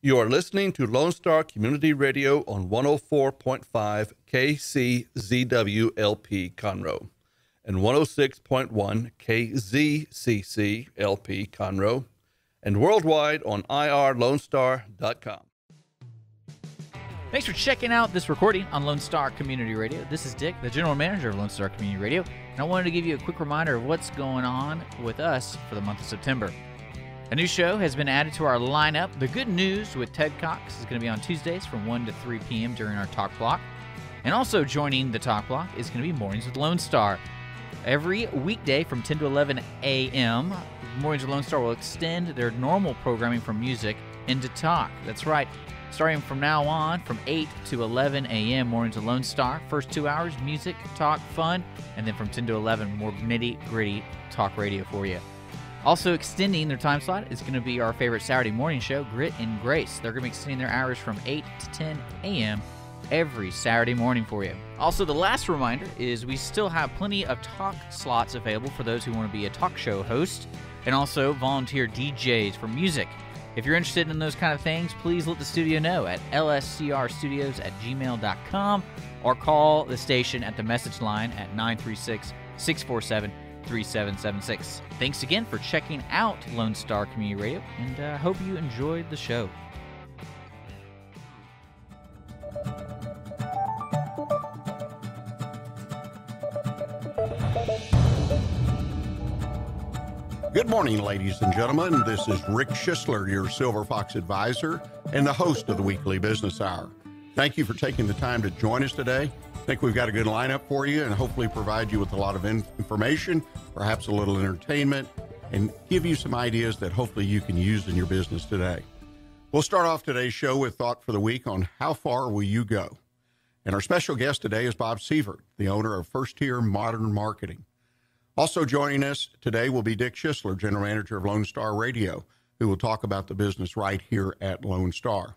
You are listening to Lone Star Community Radio on 104.5 KCZWLP Conroe and 106.1 KZCCLP Conroe and worldwide on irlonestar.com. Thanks for checking out this recording on Lone Star Community Radio. This is Dick, the General Manager of Lone Star Community Radio, and I wanted to give you a quick reminder of what's going on with us for the month of September. A new show has been added to our lineup. The Good News with Ted Cox is going to be on Tuesdays from 1 to 3 p.m. during our Talk Block. And also joining the Talk Block is going to be Mornings with Lone Star. Every weekday from 10 to 11 a.m., Mornings with Lone Star will extend their normal programming from music into talk. That's right. Starting from now on, from 8 to 11 a.m., Mornings with Lone Star. First 2 hours, music, talk, fun. And then from 10 to 11, more nitty-gritty talk radio for you. Also extending their time slot is going to be our favorite Saturday morning show, Grit and Grace. They're going to be extending their hours from 8 to 10 a.m. every Saturday morning for you. Also, the last reminder is we still have plenty of talk slots available for those who want to be a talk show host and also volunteer DJs for music. If you're interested in those kind of things, please let the studio know at lscrstudios@gmail.com or call the station at the message line at 936-647-3776. Thanks again for checking out Lone Star Community Radio, and I hope you enjoyed the show. Good morning, ladies and gentlemen. This is Rick Schisler, your Silver Fox advisor and the host of the Weekly Business Hour. Thank you for taking the time to join us today. I think we've got a good lineup for you and hopefully provide you with a lot of information, perhaps a little entertainment, and give you some ideas that hopefully you can use in your business today. We'll start off today's show with Thought for the Week on how far will you go? And our special guest today is Bob Sievert, the owner of First Tier Modern Marketing. Also joining us today will be Dick Schisler, General Manager of Lone Star Radio, who will talk about the business right here at Lone Star.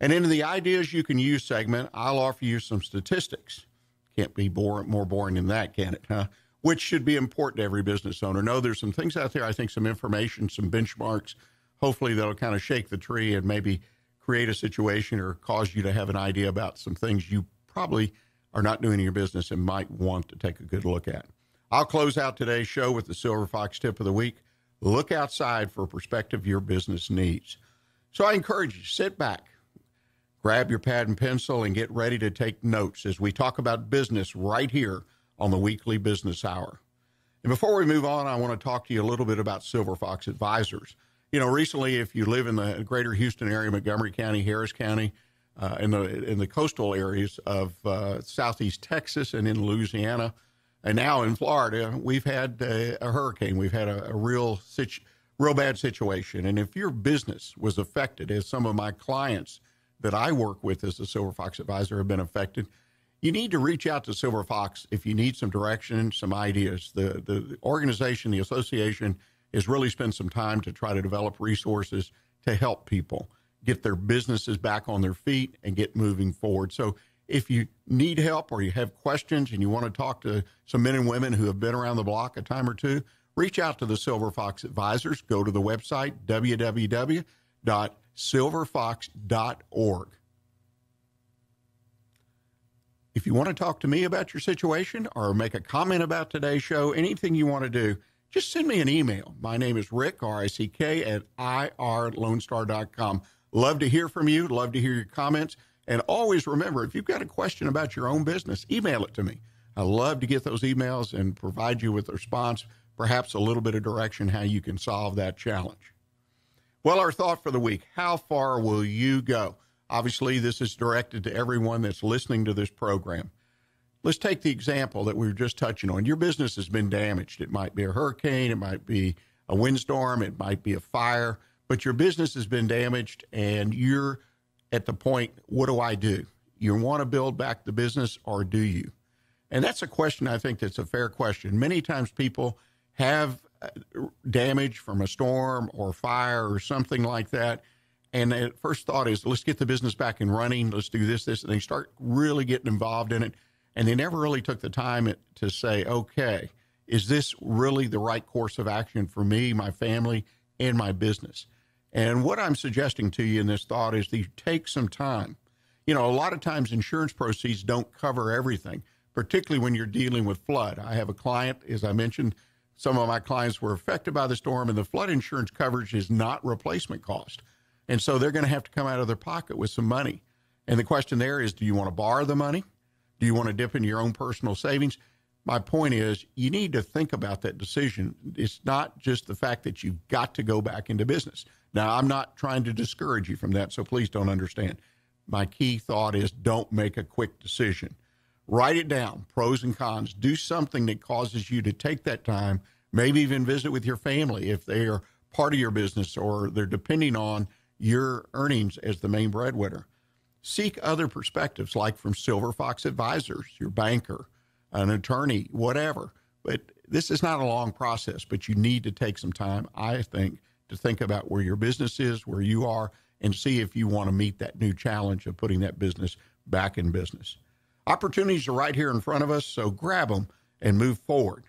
And in the Ideas You Can Use segment, I'll offer you some statistics. Can't be more boring than that, can it, huh? Which should be important to every business owner. No, there's some things out there, I think some information, some benchmarks, hopefully that'll kind of shake the tree and maybe create a situation or cause you to have an idea about some things you probably are not doing in your business and might want to take a good look at. I'll close out today's show with the Silver Fox Tip of the Week. Look outside for a perspective your business needs. So I encourage you, sit back, grab your pad and pencil, and get ready to take notes as we talk about business right here on the Weekly Business Hour. And before we move on, I want to talk to you a little bit about Silver Fox Advisors. You know, recently, if you live in the greater Houston area, Montgomery County, Harris County, in the coastal areas of southeast Texas and in Louisiana, and now in Florida, we've had a hurricane. We've had a real bad situation. And if your business was affected, as some of my clients that I work with as a Silver Fox advisor have been affected, you need to reach out to Silver Fox if you need some direction, some ideas. The organization, the association, has really spent some time to try to develop resources to help people get their businesses back on their feet and get moving forward. So if you need help or you have questions and you want to talk to some men and women who have been around the block a time or two, reach out to the Silver Fox Advisors. Go to the website, www.silverfox.org. If you want to talk to me about your situation or make a comment about today's show, anything you want to do, just send me an email. My name is Rick, R-I-C-K, at irlonestar.com. Love to hear from you. Love to hear your comments. And always remember, if you've got a question about your own business, email it to me. I love to get those emails and provide you with a response, perhaps a little bit of direction how you can solve that challenge. Well, our thought for the week, how far will you go? Obviously, this is directed to everyone that's listening to this program. Let's take the example that we were just touching on. Your business has been damaged. It might be a hurricane, it might be a windstorm, it might be a fire, but your business has been damaged and you're at the point, what do I do? You want to build back the business or do you? And that's a question I think that's a fair question. Many times people have damage from a storm or fire or something like that. And the first thought is, let's get the business back and running. Let's do this. And they start really getting involved in it. And they never really took the time to say, okay, is this really the right course of action for me, my family, and my business? And what I'm suggesting to you in this thought is that you take some time. You know, a lot of times insurance proceeds don't cover everything, particularly when you're dealing with flood. I have a client, as I mentioned, some of my clients were affected by the storm, and the flood insurance coverage is not replacement cost. And so they're going to have to come out of their pocket with some money. And the question there is, do you want to borrow the money? Do you want to dip into your own personal savings? My point is, you need to think about that decision. It's not just the fact that you've got to go back into business. Now, I'm not trying to discourage you from that, so please don't understand. My key thought is don't make a quick decision. Write it down, pros and cons. Do something that causes you to take that time, maybe even visit with your family if they are part of your business or they're depending on your earnings as the main breadwinner. Seek other perspectives, like from Silver Fox Advisors, your banker, an attorney, whatever. But this is not a long process, but you need to take some time, I think, to think about where your business is, where you are, and see if you want to meet that new challenge of putting that business back in business. Opportunities are right here in front of us, so grab them and move forward.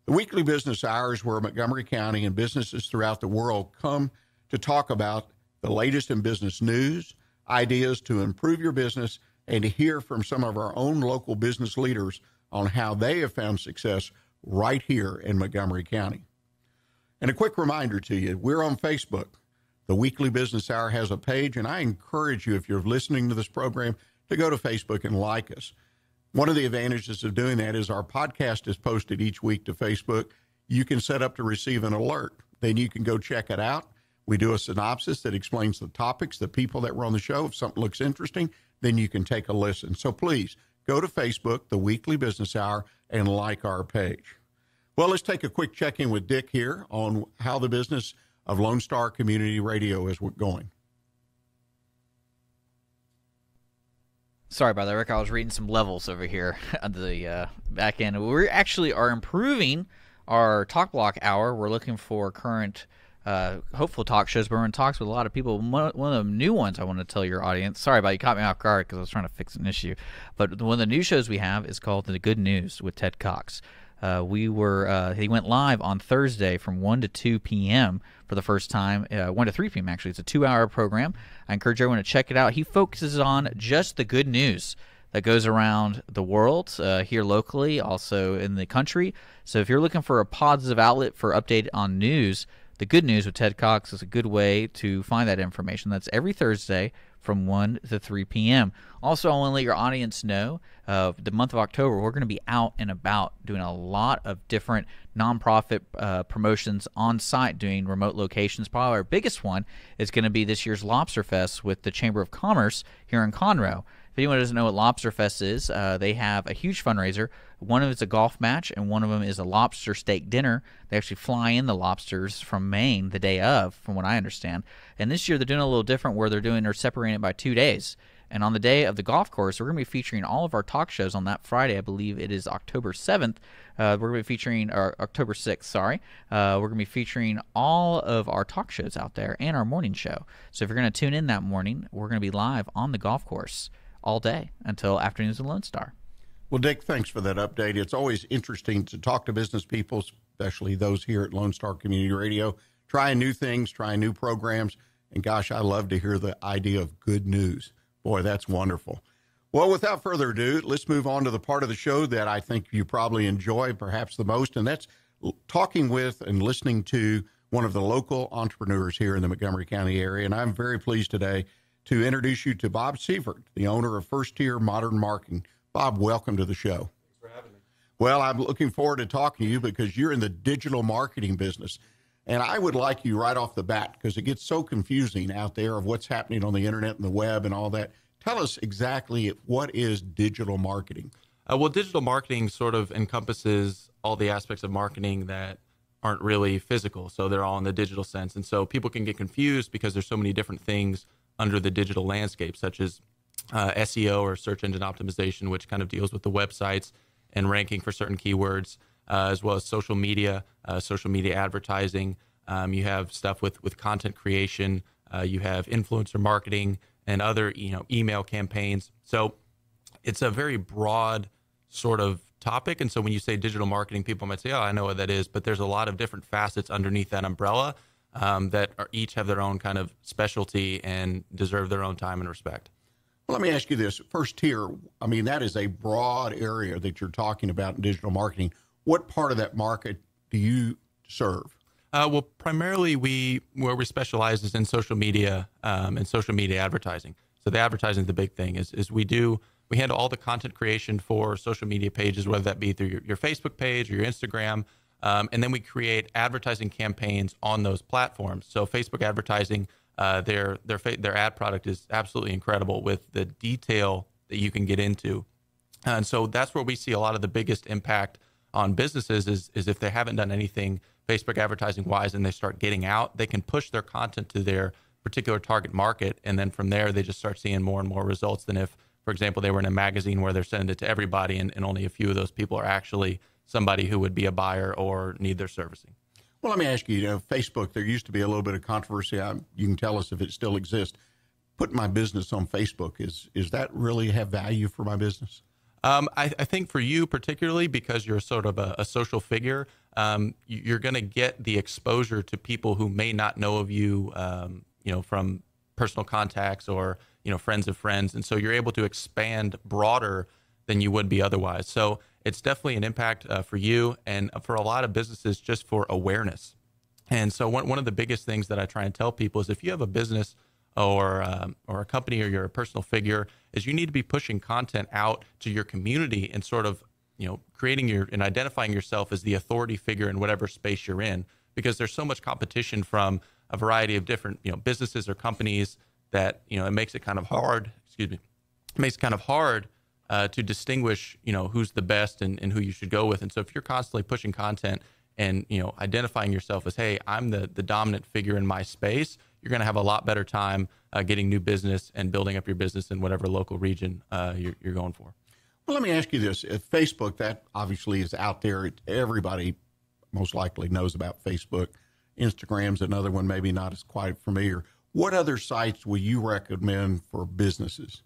The weekly business hours where Montgomery County and businesses throughout the world come to talk about the latest in business news, ideas to improve your business, and to hear from some of our own local business leaders on how they have found success right here in Montgomery County. And a quick reminder to you, we're on Facebook. The Weekly Business Hour has a page, and I encourage you, if you're listening to this program, to go to Facebook and like us. One of the advantages of doing that is our podcast is posted each week to Facebook. You can set up to receive an alert. Then you can go check it out. We do a synopsis that explains the topics, the people that were on the show. If something looks interesting, then you can take a listen. So please go to Facebook, The Weekly Business Hour, and like our page. Well, let's take a quick check-in with Dick here on how the business of Lone Star Community Radio is going. Sorry about that, Rick. I was reading some levels over here on the back end. We actually are improving our talk block hour. We're looking for current hopeful talk shows, but we're in talks with a lot of people. One of the new ones I want to tell your audience, sorry about it, you caught me off guard because I was trying to fix an issue, but one of the new shows we have is called The Good News with Ted Cox. He went live on Thursday from 1 to 2 p.m. for the first time, 1 to 3 p.m. actually. It's a 2-hour program. I encourage everyone to check it out. He focuses on just the good news that goes around the world, here locally, also in the country. So if you're looking for a positive outlet for update on news, The Good News with Ted Cox is a good way to find that information. That's every Thursday from 1 to 3 p.m. Also, I want to let your audience know the month of October, we're going to be out and about doing a lot of different nonprofit promotions on site, doing remote locations. Probably our biggest one is going to be this year's Lobster Fest with the Chamber of Commerce here in Conroe. If anyone doesn't know what Lobster Fest is, they have a huge fundraiser. One of them is a golf match, and one of them is a lobster steak dinner. They actually fly in the lobsters from Maine the day of, from what I understand. And this year they're doing a little different where they're separating it by 2 days. And on the day of the golf course, we're going to be featuring all of our talk shows on that Friday. I believe it is October 7th. We're going to be featuring, or October 6th, sorry. We're going to be featuring all of our talk shows out there and our morning show. So if you're going to tune in that morning, we're going to be live on the golf course all day until Afternoons of Lone Star. Well, Dick, thanks for that update. It's always interesting to talk to business people, especially those here at Lone Star Community Radio, trying new things, trying new programs. And gosh, I love to hear the idea of good news. Boy, that's wonderful. Well, without further ado, let's move on to the part of the show that I think you probably enjoy perhaps the most, and that's talking with and listening to one of the local entrepreneurs here in the Montgomery County area. And I'm very pleased today to introduce you to Bob Seifert, the owner of First Tier Modern Marketing. Bob, welcome to the show. Thanks for having me. Well, I'm looking forward to talking to you because you're in the digital marketing business. And I would like you right off the bat, because it gets so confusing out there of what's happening on the internet and the web and all that. Tell us exactly what is digital marketing. Well, digital marketing sort of encompasses all the aspects of marketing that aren't really physical. So they're all in the digital sense. And so people can get confused because there's so many different things under the digital landscape, such as SEO, or search engine optimization, which kind of deals with the websites and ranking for certain keywords, as well as social media advertising. You have stuff with content creation. You have influencer marketing and other email campaigns. So it's a very broad sort of topic. And so when you say digital marketing, people might say, oh, I know what that is, but there's a lot of different facets underneath that umbrella. that each have their own kind of specialty and deserve their own time and respect. Well, let me ask you this. First tier, I mean, that is a broad area that you're talking about in digital marketing. What part of that market do you serve? Well, primarily where we specialize is in social media and social media advertising. So the advertising is the big thing. Is we handle all the content creation for social media pages, whether that be through your Facebook page or your Instagram, and then we create advertising campaigns on those platforms. So Facebook advertising, their ad product is absolutely incredible with the detail that you can get into, and so that's where we see a lot of the biggest impact on businesses is if they haven't done anything Facebook advertising wise and they start getting out, they can push their content to their particular target market. And then from there, they just start seeing more and more results than if, for example, they were in a magazine where they're sending it to everybody and only a few of those people are actually somebody who would be a buyer or need their servicing. Well, let me ask you, Facebook, there used to be a little bit of controversy. You can tell us if it still exists. Putting my business on Facebook, is that really have value for my business? I think for you particularly, because you're sort of a social figure, you're going to get the exposure to people who may not know of you, from personal contacts or, friends of friends. And so you're able to expand broader than you would be otherwise. So it's definitely an impact for you and for a lot of businesses just for awareness. And so one of the biggest things that I try and tell people is if you have a business or a company or you're a personal figure, is you need to be pushing content out to your community and sort of, creating and identifying yourself as the authority figure in whatever space you're in, because there's so much competition from a variety of different, businesses or companies that, it makes it kind of hard, to distinguish, who's the best and who you should go with. And so if you're constantly pushing content and, identifying yourself as, hey, I'm the dominant figure in my space, you're going to have a lot better time getting new business and building up your business in whatever local region you're going for. Well, let me ask you this. If Facebook, that obviously is out there. Everybody most likely knows about Facebook. Instagram's another one, maybe not as quite familiar. What other sites will you recommend for businesses?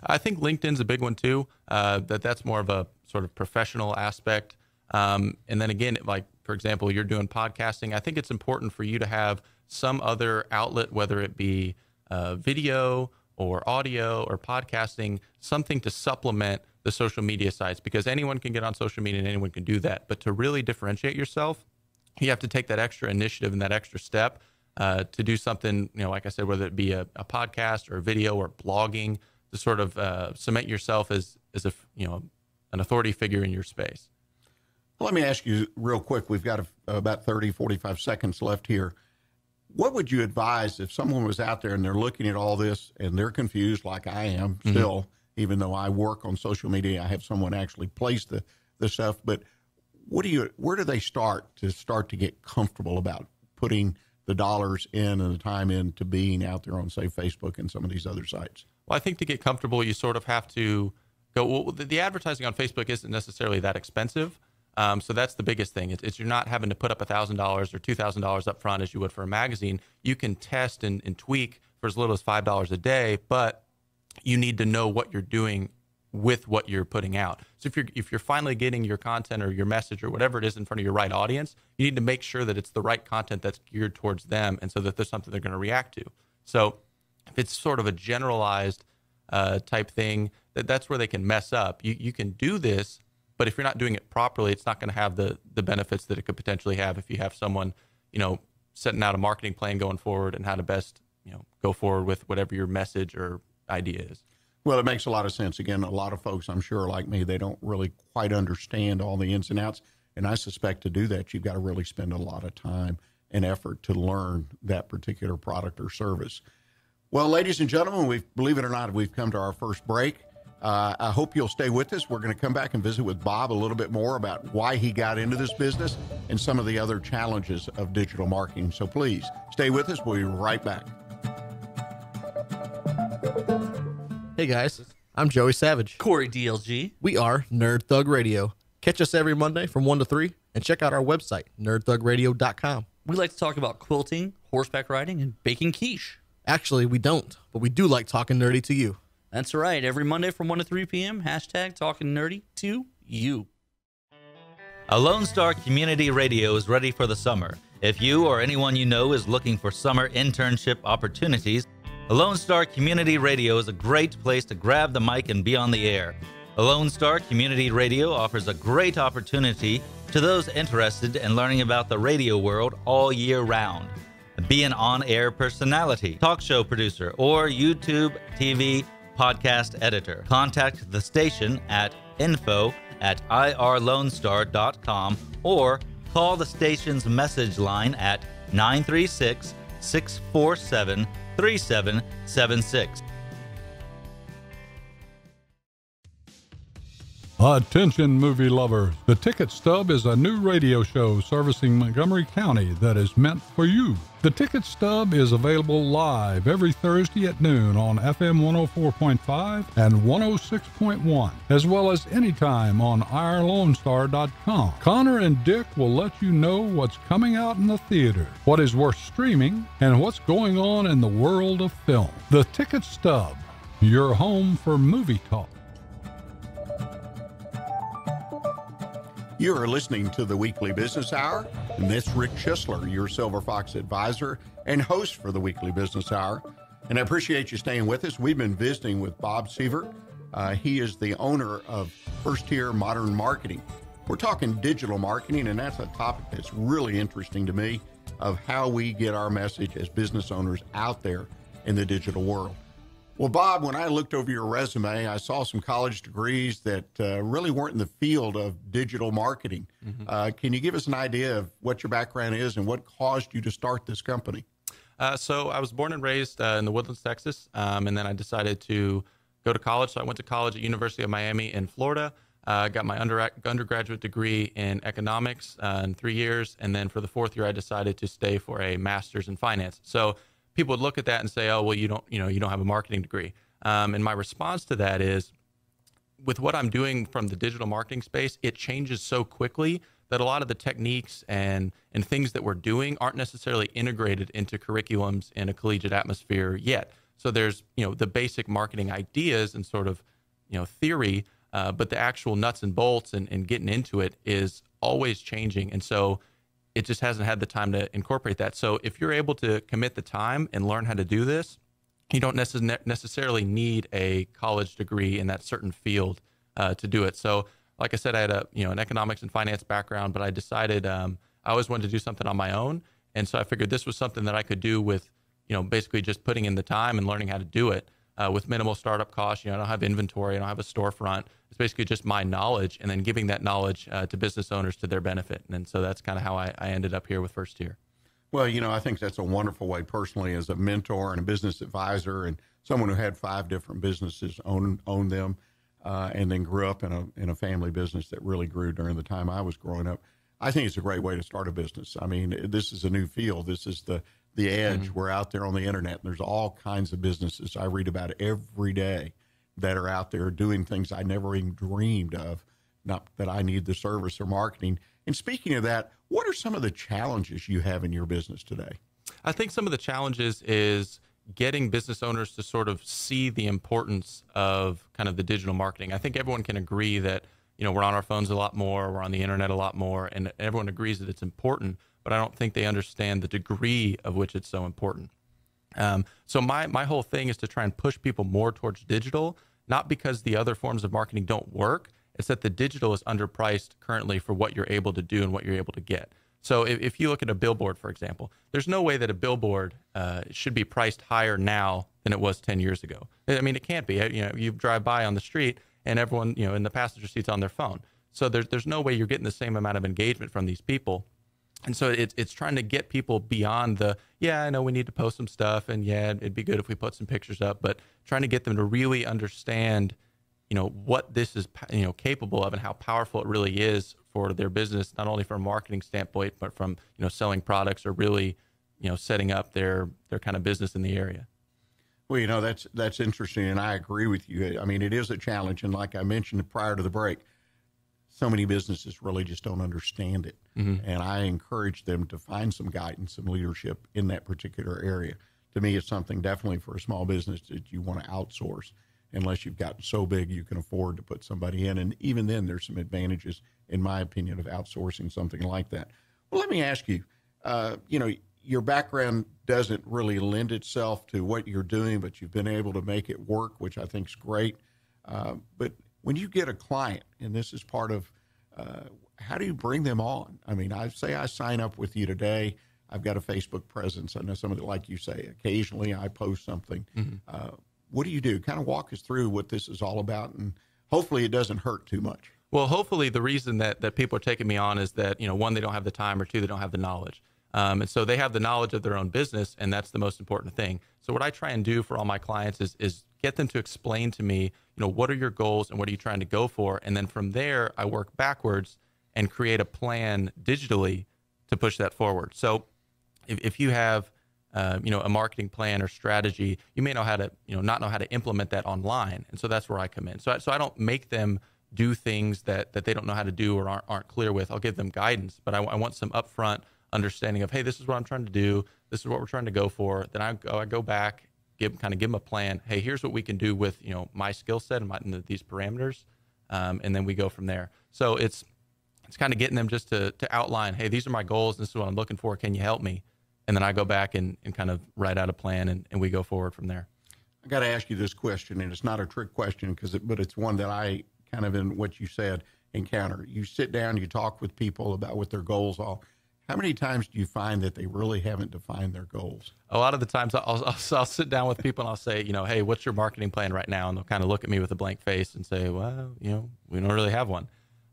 I think LinkedIn's a big one too. That's more of a sort of professional aspect. And then again, like, for example, you're doing podcasting. I think it's important for you to have some other outlet, whether it be video or audio or podcasting, something to supplement the social media sites, because anyone can get on social media and anyone can do that. But to really differentiate yourself, you have to take that extra initiative and that extra step to do something, like I said, whether it be a podcast or a video or blogging, to sort of cement yourself as an authority figure in your space. Well, let me ask you real quick. We've got about 30, 45 seconds left here. What would you advise if someone was out there and they're looking at all this and they're confused like I am still, even though I work on social media, I have someone actually place the stuff, but where do they start to get comfortable about putting the dollars in and the time in to being out there on, say, Facebook and some of these other sites? Well, I think to get comfortable, you sort of have to go, well, the advertising on Facebook isn't necessarily that expensive. So that's the biggest thing. It's you're not having to put up $1,000 or $2,000 up front as you would for a magazine. You can test and tweak for as little as $5 a day, but you need to know what you're doing with what you're putting out. So if you're finally getting your content or your message or whatever it is in front of your right audience, you need to make sure that it's the right content that's geared towards them, and so that there's something they're going to react to. So if it's sort of a generalized type thing, that's where they can mess up. You can do this, but if you're not doing it properly, it's not going to have the benefits that it could potentially have if you have someone, setting out a marketing plan going forward and how to best, go forward with whatever your message or idea is. Well, it makes a lot of sense. Again, a lot of folks, I'm sure, like me, they don't really quite understand all the ins and outs. And I suspect to do that, you've got to really spend a lot of time and effort to learn that particular product or service. Well, ladies and gentlemen, believe it or not, we've come to our first break. I hope you'll stay with us. We're going to come back and visit with Bob a little bit more about why he got into this business and some of the other challenges of digital marketing. So please stay with us. We'll be right back. Hey guys, I'm Joey Savage. Corey DLG. We are Nerd Thug Radio. Catch us every Monday from 1 to 3 and check out our website, nerdthugradio.com. We like to talk about quilting, horseback riding, and baking quiche. Actually, we don't, but we do like talking nerdy to you. That's right. Every Monday from 1 to 3 p.m., # talking nerdy to you. A Lone Star Community Radio is ready for the summer. If you or anyone you know is looking for summer internship opportunities, a Lone Star Community Radio is a great place to grab the mic and be on the air. A Lone Star Community Radio offers a great opportunity to those interested in learning about the radio world all year round. Be an on-air personality, talk show producer, or YouTube, TV, podcast editor. Contact the station at info@irlonestar.com or call the station's message line at 936-647-3776. Attention movie lovers, The Ticket Stub is a new radio show servicing Montgomery County that is meant for you. The Ticket Stub is available live every Thursday at noon on FM 104.5 and 106.1, as well as anytime on irlonestar.com. Connor and Dick will let you know what's coming out in the theater, what is worth streaming, and what's going on in the world of film. The Ticket Stub, your home for movie talk. You are listening to the Weekly Business Hour, and this is Rick Schisler, your Silver Fox advisor and host for the Weekly Business Hour. And I appreciate you staying with us. We've been visiting with Bob Sievert. He is the owner of First Tier Modern Marketing. We're talking digital marketing, and that's a topic that's really interesting to me, of how we get our message as business owners out there in the digital world. Well, Bob, when I looked over your resume, I saw some college degrees that really weren't in the field of digital marketing. Mm-hmm. Can you give us an idea of what your background is and what caused you to start this company? So I was born and raised in the Woodlands, Texas, and then I decided to go to college. So I went to college at University of Miami in Florida, got my undergraduate degree in economics in 3 years, and then for the fourth year, I decided to stay for a master's in finance. So people would look at that and say, "Oh, well, you don't have a marketing degree." And my response to that is, with what I'm doing from the digital marketing space, it changes so quickly that a lot of the techniques and things that we're doing aren't necessarily integrated into curriculums in a collegiate atmosphere yet. So there's the basic marketing ideas and sort of theory, but the actual nuts and bolts and getting into it is always changing. And so it just hasn't had the time to incorporate that. So if you're able to commit the time and learn how to do this, you don't necessarily need a college degree in that certain field to do it. So like I said, I had an economics and finance background, but I decided I always wanted to do something on my own. And so I figured this was something that I could do with, basically just putting in the time and learning how to do it with minimal startup costs. I don't have inventory. I don't have a storefront. It's basically just my knowledge and then giving that knowledge to business owners to their benefit. And so that's kind of how I ended up here with First Tier. Well, I think that's a wonderful way personally as a mentor and a business advisor and someone who had 5 different businesses, owned them, and then grew up in a family business that really grew during the time I was growing up. I think it's a great way to start a business. I mean, this is a new field. This is the edge. Mm-hmm. We're out there on the internet, and there's all kinds of businesses I read about every day that are out there doing things I never even dreamed of, not that I need the service or marketing. And speaking of that, what are some of the challenges you have in your business today? I think some of the challenges is getting business owners to sort of see the importance of kind of the digital marketing. I think everyone can agree that, we're on our phones a lot more, we're on the internet a lot more, and everyone agrees that it's important, but I don't think they understand the degree of which it's so important. So my whole thing is to try and push people more towards digital, not because the other forms of marketing don't work. It's that the digital is underpriced currently for what you're able to do and what you're able to get. So if you look at a billboard, for example, there's no way that a billboard should be priced higher now than it was 10 years ago. I mean, it can't be. You drive by on the street and everyone, in the passenger seat's on their phone. So there's no way you're getting the same amount of engagement from these people. And so it's trying to get people beyond I know we need to post some stuff, and it'd be good if we put some pictures up, but trying to get them to really understand, what this is, capable of and how powerful it really is for their business, not only from a marketing standpoint, but from, selling products or really, setting up their kind of business in the area. Well, that's interesting, and I agree with you. I mean, it is a challenge, and like I mentioned prior to the break, so many businesses really just don't understand it. Mm-hmm. And I encourage them to find some guidance and leadership in that particular area. To me, it's something definitely for a small business that you want to outsource unless you've gotten so big you can afford to put somebody in. And even then, there's some advantages in my opinion, of outsourcing something like that. Well, let me ask you, your background doesn't really lend itself to what you're doing, but you've been able to make it work, which I think is great. But when you get a client, and this is part of, how do you bring them on? I mean, I sign up with you today. I've got a Facebook presence. I know some of it, like you say, occasionally I post something. Mm-hmm. What do you do? Kind of walk us through what this is all about, and hopefully it doesn't hurt too much. Well, hopefully the reason that people are taking me on is that, one, they don't have the time, or two, they don't have the knowledge. And so they have the knowledge of their own business, and that's the most important thing. So what I try and do for all my clients is get them to explain to me, what are your goals and what are you trying to go for? And then from there, I work backwards and create a plan digitally to push that forward. So if you have, a marketing plan or strategy, you may know how to, not know how to implement that online. And so that's where I come in. So I don't make them do things that they don't know how to do or aren't clear with. I'll give them guidance, but I want some upfront understanding of, hey, this is what I'm trying to do. This is what we're trying to go for. Then I go back, give them a plan. Hey, here's what we can do with, my skill set and these parameters. And then we go from there. So it's kind of getting them just to outline, hey, these are my goals. This is what I'm looking for. Can you help me? And then I go back and kind of write out a plan and we go forward from there. I got to ask you this question, and it's not a trick question but it's one that I kind of, in what you said, encounter. You sit down, you talk with people about what their goals are. How many times do you find that they really haven't defined their goals? A lot of the times I'll sit down with people and I'll say, hey, what's your marketing plan right now? And they'll kind of look at me with a blank face and say, well, we don't really have one.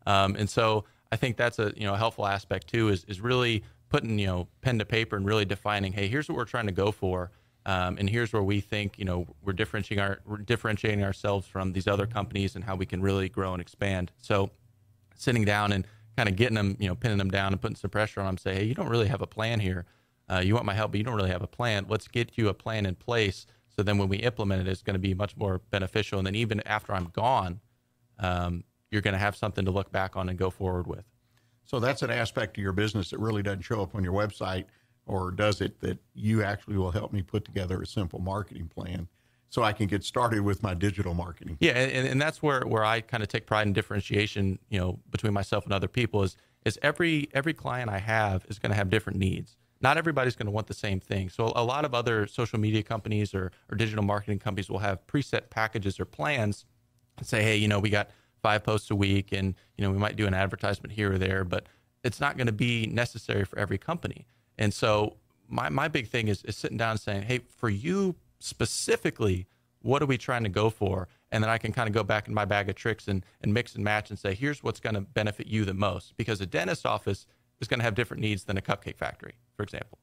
And so I think that's a helpful aspect too, is really putting, pen to paper and really defining, hey, here's what we're trying to go for. And here's where we think, we're differentiating ourselves from these other companies and how we can really grow and expand. So sitting down and kind of getting them, pinning them down and putting some pressure on them, say, hey, you don't really have a plan here. You want my help, but you don't really have a plan. Let's get you a plan in place. So then when we implement it, it's going to be much more beneficial. And then even after I'm gone, you're going to have something to look back on and go forward with. So that's an aspect of your business that really doesn't show up on your website, or does it, that you actually will help me put together a simple marketing plan so I can get started with my digital marketing? Yeah, and that's where I kind of take pride in differentiation, between myself and other people is every client I have is going to have different needs. Not everybody's going to want the same thing. So a lot of other social media companies or digital marketing companies will have preset packages or plans and say, hey, we got 5 posts a week and, we might do an advertisement here or there, but it's not going to be necessary for every company. And so my big thing is sitting down and saying, hey, for you specifically, what are we trying to go for? And then I can kind of go back in my bag of tricks and mix and match and say, here's what's going to benefit you the most. Because a dentist office is going to have different needs than a cupcake factory, for example.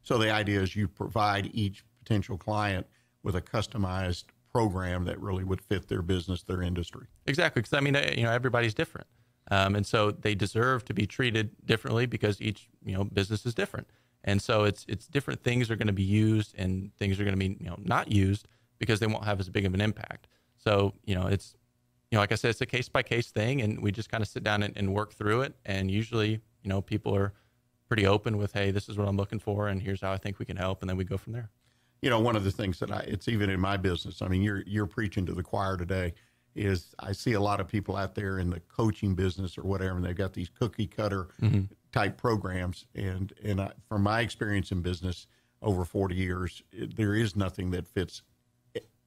So the idea is you provide each potential client with a customized program that really would fit their business, their industry. Exactly. Because, everybody's different. And so they deserve to be treated differently because each, business is different. And so it's different things are going to be used and things are going to be, not used because they won't have as big of an impact. So, it's, like I said, it's a case by case thing, and we just kind of sit down and work through it. And usually, people are pretty open with, hey, this is what I'm looking for, and here's how I think we can help. And then we go from there. One of the things that it's even in my business, you're preaching to the choir today, is I see a lot of people out there in the coaching business or whatever, and they've got these cookie cutter type programs. And from my experience in business over 40 years, there is nothing that fits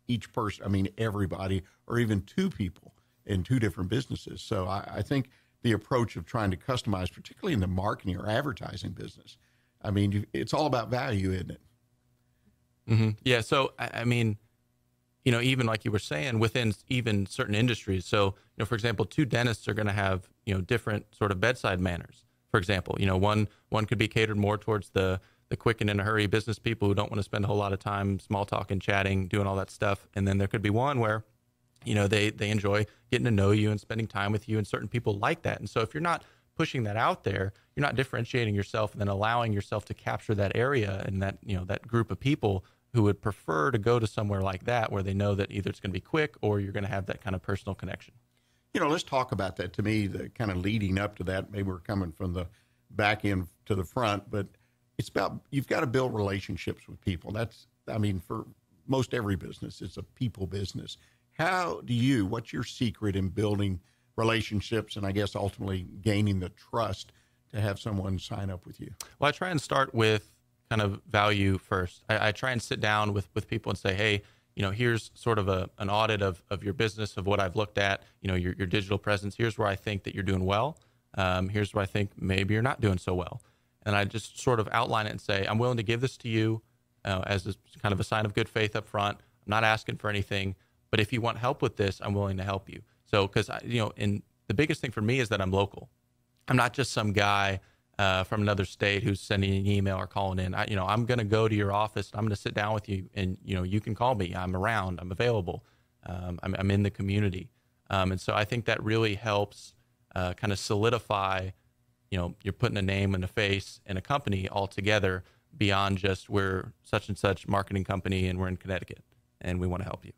each person, everybody, or even 2 people in 2 different businesses. So I think the approach of trying to customize, particularly in the marketing or advertising business, it's all about value, isn't it? Mm-hmm. Yeah. So, even like you were saying, within even certain industries. So, for example, 2 dentists are going to have, different sort of bedside manners. For example, one could be catered more towards the quick and in a hurry business people who don't want to spend a whole lot of time small talking, chatting, doing all that stuff. And then there could be one where, they enjoy getting to know you and spending time with you, and certain people like that. And so if you're not pushing that out there, you're not differentiating yourself and then allowing yourself to capture that area and that, that group of people who would prefer to go to somewhere like that, where they know that either it's going to be quick or you're going to have that kind of personal connection. Let's talk about that. To me, the kind of leading up to that, maybe we're coming from the back end to the front, but it's about, you've got to build relationships with people. That's, for most every business, it's a people business. What's your secret in building relationships and I guess ultimately gaining the trust to have someone sign up with you? Well, I try and start with kind of value first. I try and sit down with people and say, hey, here's sort of an audit of your business, of what I've looked at, your digital presence. Here's where I think that you're doing well. Here's where I think maybe you're not doing so well. And I just sort of outline it and say, I'm willing to give this to you as a kind of a sign of good faith up front. I'm not asking for anything, but if you want help with this, I'm willing to help you. So, because, and the biggest thing for me is that I'm local. I'm not just some guy from another state who's sending an email or calling in. I'm going to go to your office. I'm going to sit down with you, and you can call me. I'm around. I'm available. I'm in the community, and so I think that really helps kind of solidify. You're putting a name and a face and a company all together beyond just we're such and such marketing company and we're in Connecticut and we want to help you.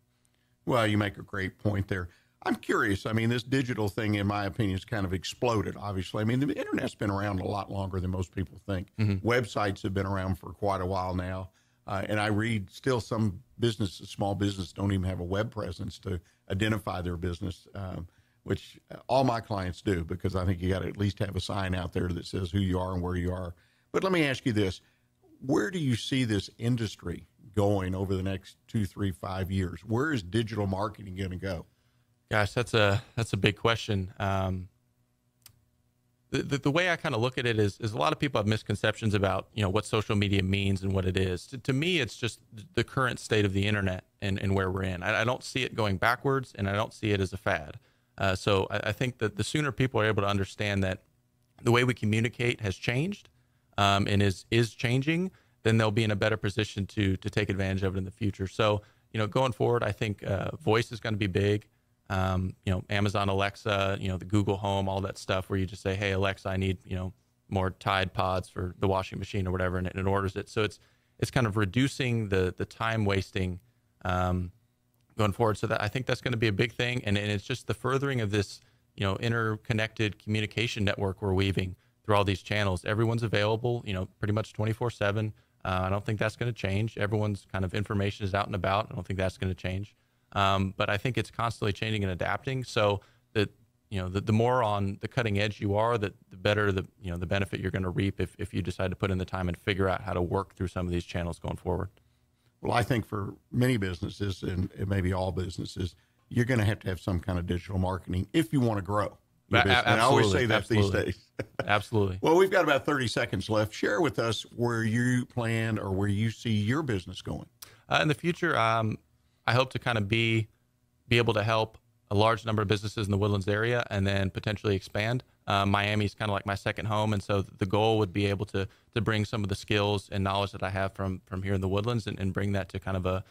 Well, you make a great point there. I'm curious. I mean, this digital thing, in my opinion, has kind of exploded, obviously. I mean, the internet's been around a lot longer than most people think. Mm-hmm. Websites have been around for quite a while now. And I read still some businesses, small business, don't even have a web presence to identify their business, which all my clients do, because I think you got to at least have a sign out there that says who you are and where you are. But let me ask you this. Where do you see this industry going over the next 2, 3, 5 years? Where is digital marketing going to go? Gosh, that's a big question. The way I kind of look at it is a lot of people have misconceptions about what social media means and what it is. To me, it's just the current state of the internet and where we're in. I don't see it going backwards, and I don't see it as a fad. So I think that the sooner people are able to understand that the way we communicate has changed and is changing, then they'll be in a better position to take advantage of it in the future. So going forward, I think voice is going to be big. Amazon Alexa, the Google Home, all that stuff where you just say, hey, Alexa, I need, more Tide Pods for the washing machine or whatever, and it orders it. So it's kind of reducing the time wasting going forward. So that I think that's going to be a big thing. And it's just the furthering of this, interconnected communication network we're weaving through all these channels. Everyone's available, pretty much 24/7. I don't think that's going to change. Everyone's kind of information is out and about. I don't think that's going to change. But I think it's constantly changing and adapting. So that, the more on the cutting edge you are, the better the benefit you're going to reap if you decide to put in the time and figure out how to work through some of these channels going forward. Well, I think for many businesses and maybe all businesses, you're going to have some kind of digital marketing if you want to grow. And I always say that these days. Absolutely. Well, we've got about 30 seconds left. Share with us where you plan or where you see your business going. In the future, I hope to kind of be able to help a large number of businesses in the Woodlands area and then potentially expand. Miami's kind of like my second home, and so the goal would be able to bring some of the skills and knowledge that I have from here in the Woodlands and bring that to kind of a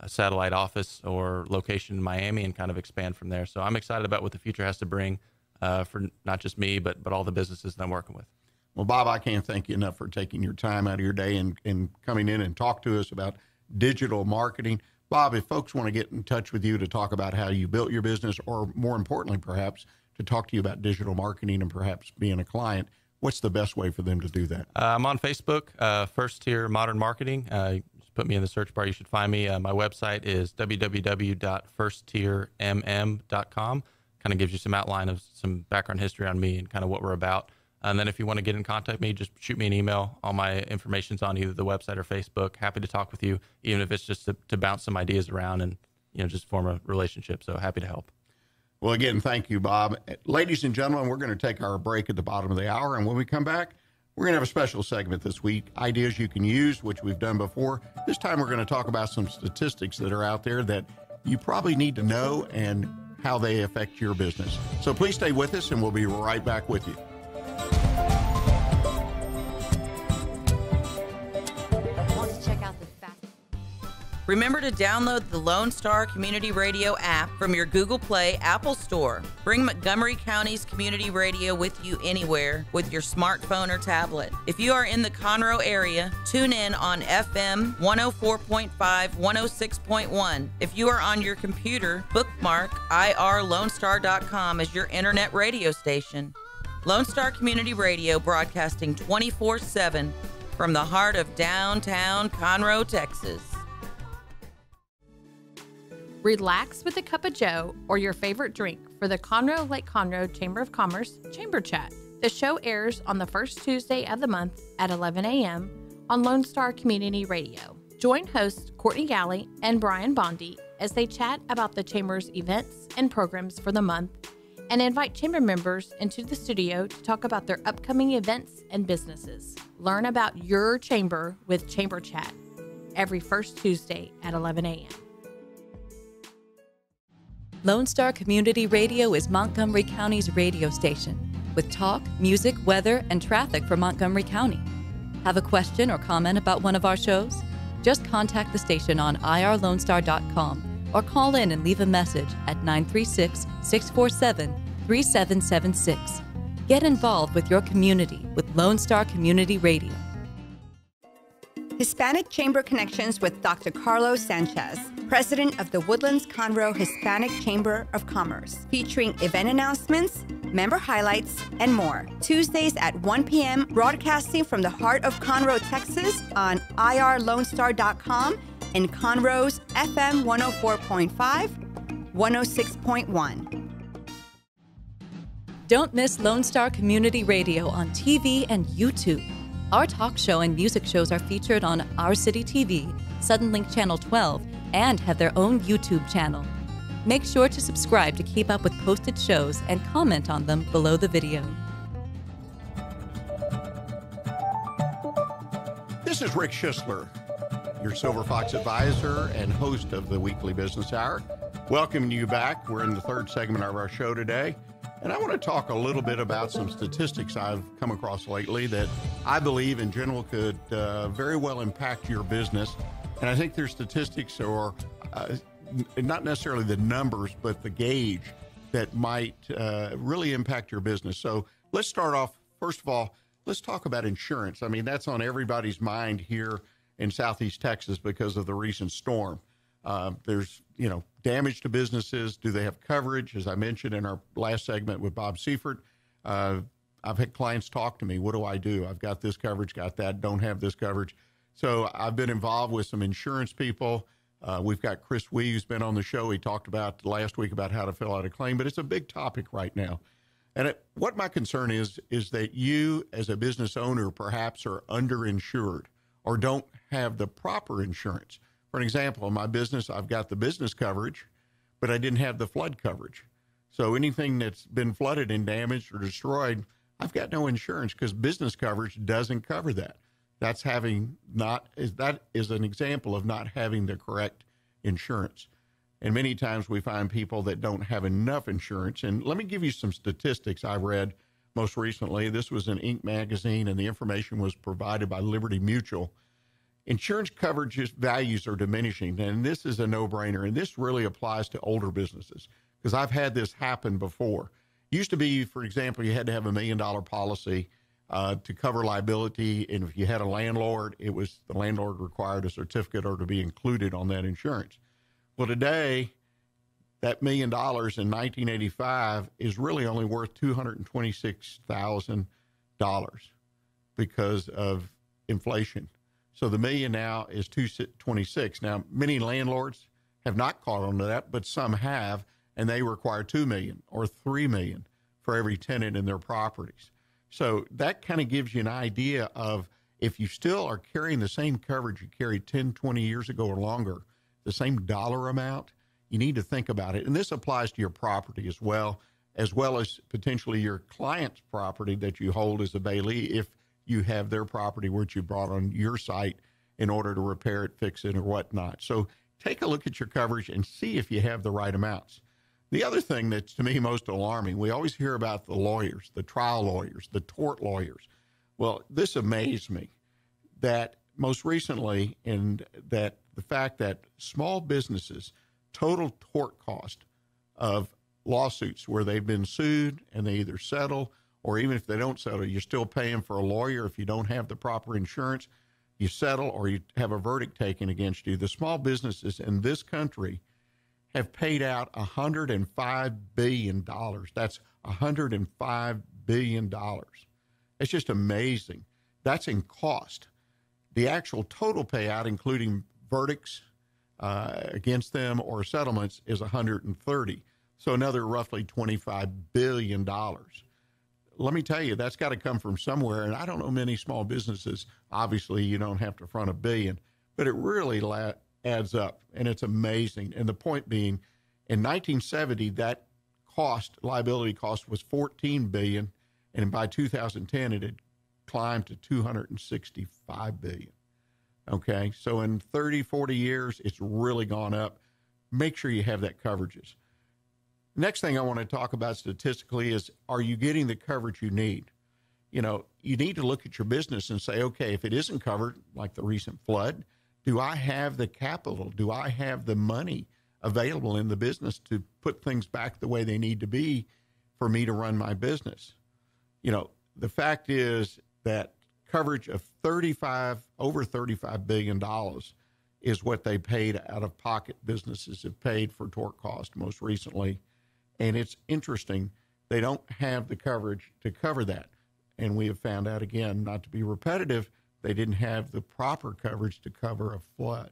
satellite office or location in Miami and kind of expand from there. So I'm excited about what the future has to bring for not just me, but all the businesses that I'm working with. Well, Bob, I can't thank you enough for taking your time out of your day and coming in and talk to us about digital marketing. Bob, if folks want to get in touch with you to talk about how you built your business, or more importantly, perhaps, to talk to you about digital marketing and perhaps being a client, what's the best way for them to do that? I'm on Facebook, First Tier Modern Marketing. Just put me in the search bar. You should find me. My website is www.firsttiermm.com. Kind of gives you some outline of some background history on me and kind of what we're about. And then if you want to get in contact with me, just shoot me an email. All my information's on either the website or Facebook. Happy to talk with you, even if it's just to bounce some ideas around and, just form a relationship. So happy to help. Well, again, thank you, Bob. Ladies and gentlemen, we're going to take our break at the bottom of the hour. And when we come back, we're going to have a special segment this week, ideas you can use, which we've done before. This time we're going to talk about some statistics that are out there that you probably need to know and how they affect your business. So please stay with us, and we'll be right back with you. Remember to download the Lone Star Community Radio app from your Google Play Apple Store. Bring Montgomery County's community radio with you anywhere with your smartphone or tablet. If you are in the Conroe area, tune in on FM 104.5, 106.1. If you are on your computer, bookmark irlonestar.com as your internet radio station. Lone Star Community Radio, broadcasting 24/7 from the heart of downtown Conroe, Texas. Relax with a cup of joe or your favorite drink for the Conroe Lake Conroe Chamber of Commerce Chamber Chat. The show airs on the first Tuesday of the month at 11 a.m. on Lone Star Community Radio. Join hosts Courtney Galley and Brian Bondi as they chat about the Chamber's events and programs for the month and invite Chamber members into the studio to talk about their upcoming events and businesses. Learn about your Chamber with Chamber Chat every first Tuesday at 11 a.m. Lone Star Community Radio is Montgomery County's radio station with talk, music, weather, and traffic for Montgomery County. Have a question or comment about one of our shows? Just contact the station on irlonestar.com or call in and leave a message at 936-647-3776. Get involved with your community with Lone Star Community Radio. Hispanic Chamber Connections with Dr. Carlos Sanchez, President of the Woodlands Conroe Hispanic Chamber of Commerce, featuring event announcements, member highlights, and more. Tuesdays at 1 p.m., broadcasting from the heart of Conroe, Texas on irlonestar.com and Conroe's FM 104.5, 106.1. Don't miss Lone Star Community Radio on TV and YouTube. Our talk show and music shows are featured on Our City TV, Suddenlink Channel 12, and have their own YouTube channel. Make sure to subscribe to keep up with posted shows and comment on them below the video. This is Rick Schisler, your Silver Fox advisor and host of the Weekly Business Hour. Welcoming you back. We're in the third segment of our show today. And I want to talk a little bit about some statistics I've come across lately that I believe in general could very well impact your business. And I think there's statistics or not necessarily the numbers, but the gauge that might really impact your business. So let's start off. First of all, let's talk about insurance. I mean, that's on everybody's mind here in Southeast Texas because of the recent storm. There's, damage to businesses. Do they have coverage? As I mentioned in our last segment with Bob Seifert, I've had clients talk to me. What do I do? I've got this coverage, got that, don't have this coverage. So I've been involved with some insurance people. We've got Chris Wee, who's been on the show. He talked about last week about how to fill out a claim, but it's a big topic right now. And what my concern is that you as a business owner perhaps are underinsured or don't have the proper insurance. For an example, in my business, I've got the business coverage, but I didn't have the flood coverage. So anything that's been flooded and damaged or destroyed, I've got no insurance because business coverage doesn't cover that. That is an example of not having the correct insurance. And many times we find people that don't have enough insurance. And let me give you some statistics I read most recently. This was in Inc. magazine, and the information was provided by Liberty Mutual. Insurance coverage values are diminishing, and this is a no-brainer, and this really applies to older businesses because I've had this happen before. Used to be, for example, you had to have $1 million policy to cover liability, and if you had a landlord, the landlord required a certificate or to be included on that insurance. Well, today, that $1 million in 1985 is really only worth $226,000 because of inflation. So the million now is $226,000. Now, many landlords have not caught on to that, but some have, and they require $2 million or $3 million for every tenant in their properties. So that kind of gives you an idea of if you still are carrying the same coverage you carried 10, 20 years ago or longer, the same dollar amount, you need to think about it. And this applies to your property as well as potentially your client's property that you hold as a bailee if you have their property which you brought on your site in order to repair it, fix it, or whatnot. So take a look at your coverage and see if you have the right amounts. The other thing that's to me most alarming, we always hear about the lawyers, the trial lawyers, the tort lawyers. Well, this amazed me that most recently the fact that small businesses total tort cost of lawsuits where they've been sued and they either settle or even if they don't settle, you're still paying for a lawyer. If you don't have the proper insurance, you settle or you have a verdict taken against you. The small businesses in this country have paid out $105 billion. That's $105 billion. It's just amazing. That's in cost. The actual total payout, including verdicts against them or settlements, is $130. So another roughly $25 billion. Let me tell you, that's got to come from somewhere. And I don't know many small businesses. Obviously, you don't have to front $1 billion, but it really adds up, and it's amazing. And the point being, in 1970, that liability cost was $14 billion, and by 2010, it had climbed to $265 billion. Okay, so in 30, 40 years, it's really gone up. Make sure you have that coverages. Next thing I want to talk about statistically is, are you getting the coverage you need? You know, you need to look at your business and say, okay, if it isn't covered, like the recent flood, do I have the capital? Do I have the money available in the business to put things back the way they need to be for me to run my business? You know, the fact is that coverage of over $35 billion is what they paid out of pocket. Businesses have paid for tort cost most recently. And it's interesting, they don't have the coverage to cover that. And we have found out, again, not to be repetitive, they didn't have the proper coverage to cover a flood.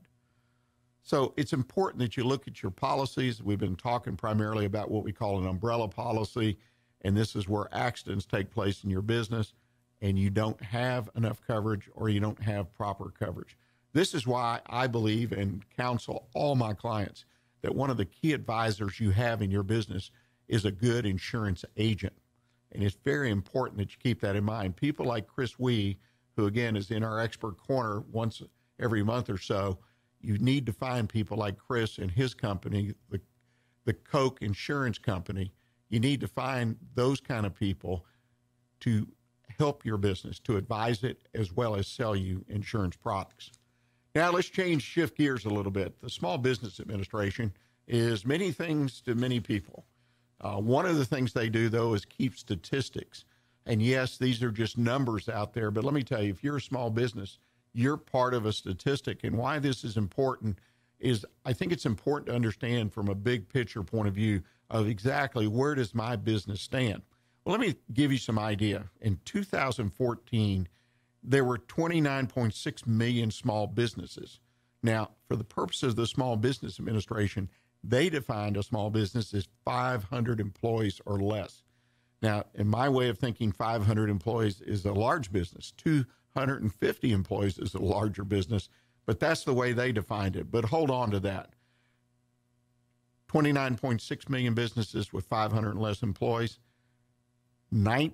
So it's important that you look at your policies. We've been talking primarily about what we call an umbrella policy, and this is where accidents take place in your business and you don't have enough coverage or you don't have proper coverage. This is why I believe and counsel all my clients that one of the key advisors you have in your business is a good insurance agent. And it's very important that you keep that in mind. People like Chris Wee, who again is in our expert corner once every month or so, you need to find people like Chris and his company, the Koch Insurance Company. You need to find those kind of people to help your business, to advise it, as well as sell you insurance products. Now let's shift gears a little bit. The Small Business Administration is many things to many people. One of the things they do, though, is keep statistics. And yes, these are just numbers out there, but let me tell you, if you're a small business, you're part of a statistic. And why this is important is I think it's important to understand from a big picture point of view of exactly where does my business stand. Well, let me give you some idea. In 2014, there were 29.6 million small businesses. Now, for the purposes of the Small Business Administration, they defined a small business as 500 employees or less. Now, in my way of thinking, 500 employees is a large business. 250 employees is a larger business, but that's the way they defined it. But hold on to that. 29.6 million businesses with 500 and less employees. Only